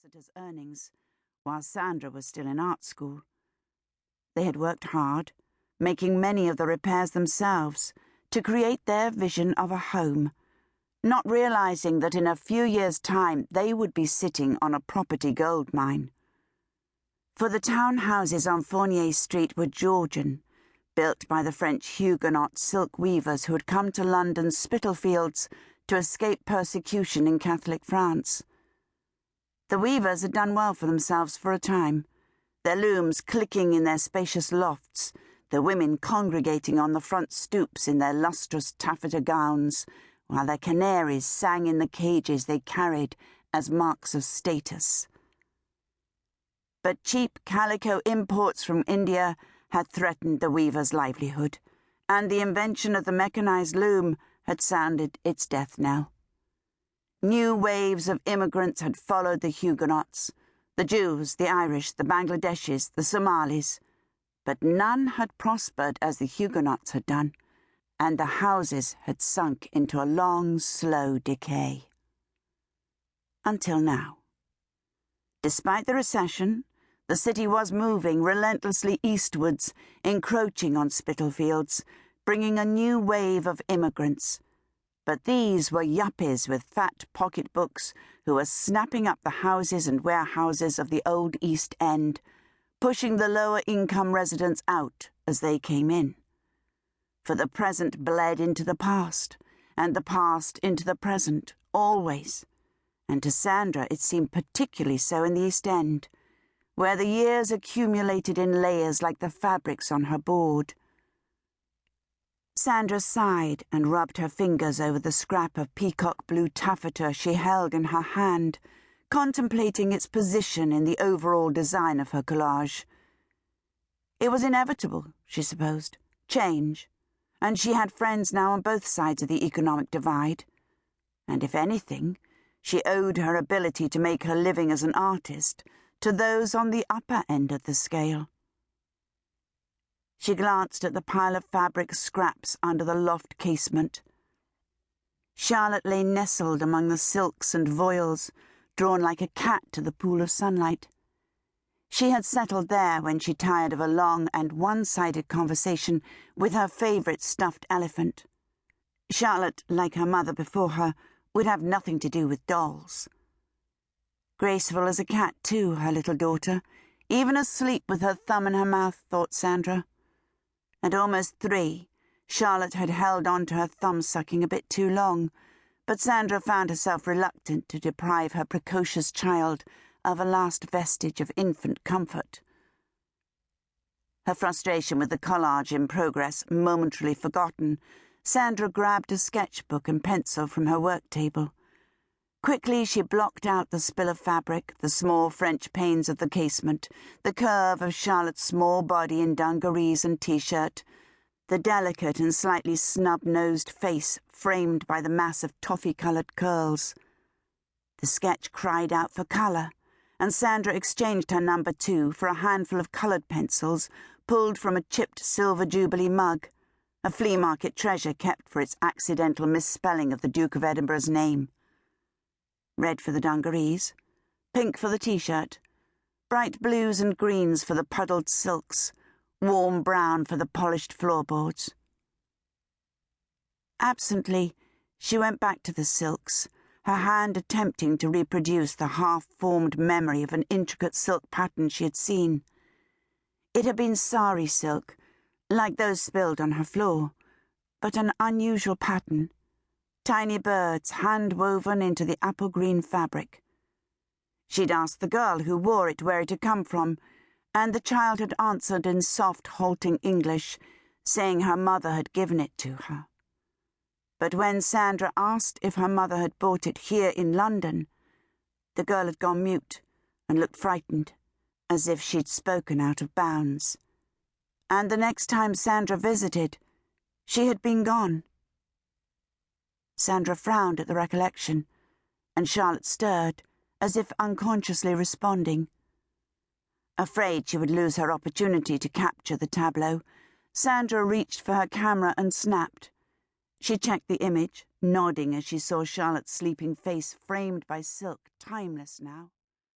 solicitor's earnings, while Sandra was still in art school. They had worked hard, making many of the repairs themselves, to create their vision of a home, not realizing that in a few years' time they would be sitting on a property gold mine. For the town houses on Fournier Street were Georgian, built by the French Huguenot silk weavers who had come to London's Spitalfields to escape persecution in Catholic France. The weavers had done well for themselves for a time, their looms clicking in their spacious lofts, the women congregating on the front stoops in their lustrous taffeta gowns, while their canaries sang in the cages they carried as marks of status. But cheap calico imports from India had threatened the weaver's livelihood, and the invention of the mechanized loom had sounded its death knell. New waves of immigrants had followed the Huguenots, the Jews, the Irish, the Bangladeshis, the Somalis, but none had prospered as the Huguenots had done, and the houses had sunk into a long, slow decay. Until now. Despite the recession, the city was moving relentlessly eastwards, encroaching on Spitalfields, bringing a new wave of immigrants. But these were yuppies with fat pocketbooks who were snapping up the houses and warehouses of the old East End, pushing the lower-income residents out as they came in. For the present bled into the past, and the past into the present, always. And to Sandra it seemed particularly so in the East End, where the years accumulated in layers like the fabrics on her board. Sandra sighed and rubbed her fingers over the scrap of peacock blue taffeta she held in her hand, contemplating its position in the overall design of her collage. It was inevitable, she supposed, change, and she had friends now on both sides of the economic divide. And if anything, she owed her ability to make her living as an artist to those on the upper end of the scale. She glanced at the pile of fabric scraps under the loft casement. Charlotte lay nestled among the silks and voiles, drawn like a cat to the pool of sunlight. She had settled there when she tired of a long and one-sided conversation with her favourite stuffed elephant. Charlotte, like her mother before her, would have nothing to do with dolls. Graceful as a cat, too, her little daughter, even asleep with her thumb in her mouth, thought Sandra. At almost 3, Charlotte had held on to her thumb-sucking a bit too long, but Sandra found herself reluctant to deprive her precocious child of a last vestige of infant comfort. Her frustration with the collage in progress momentarily forgotten, Sandra grabbed a sketchbook and pencil from her work table. Quickly she blocked out the spill of fabric, the small French panes of the casement, the curve of Charlotte's small body in dungarees and T-shirt, the delicate and slightly snub-nosed face framed by the mass of toffee-coloured curls. The sketch cried out for colour, and Sandra exchanged her number 2 for a handful of coloured pencils pulled from a chipped silver Jubilee mug, a flea market treasure kept for its accidental misspelling of the Duke of Edinburgh's name. Red for the dungarees, pink for the T-shirt, bright blues and greens for the puddled silks, warm brown for the polished floorboards. Absently, she went back to the silks, her hand attempting to reproduce the half-formed memory of an intricate silk pattern she had seen. It had been sari silk, like those spilled on her floor, but an unusual pattern. Tiny birds hand-woven into the apple-green fabric. She'd asked the girl who wore it where it had come from, and the child had answered in soft, halting English, saying her mother had given it to her. But when Sandra asked if her mother had bought it here in London, the girl had gone mute and looked frightened, as if she'd spoken out of bounds. And the next time Sandra visited, she had been gone. Sandra frowned at the recollection, and Charlotte stirred, as if unconsciously responding. Afraid she would lose her opportunity to capture the tableau, Sandra reached for her camera and snapped. She checked the image, nodding as she saw Charlotte's sleeping face framed by silk, timeless now.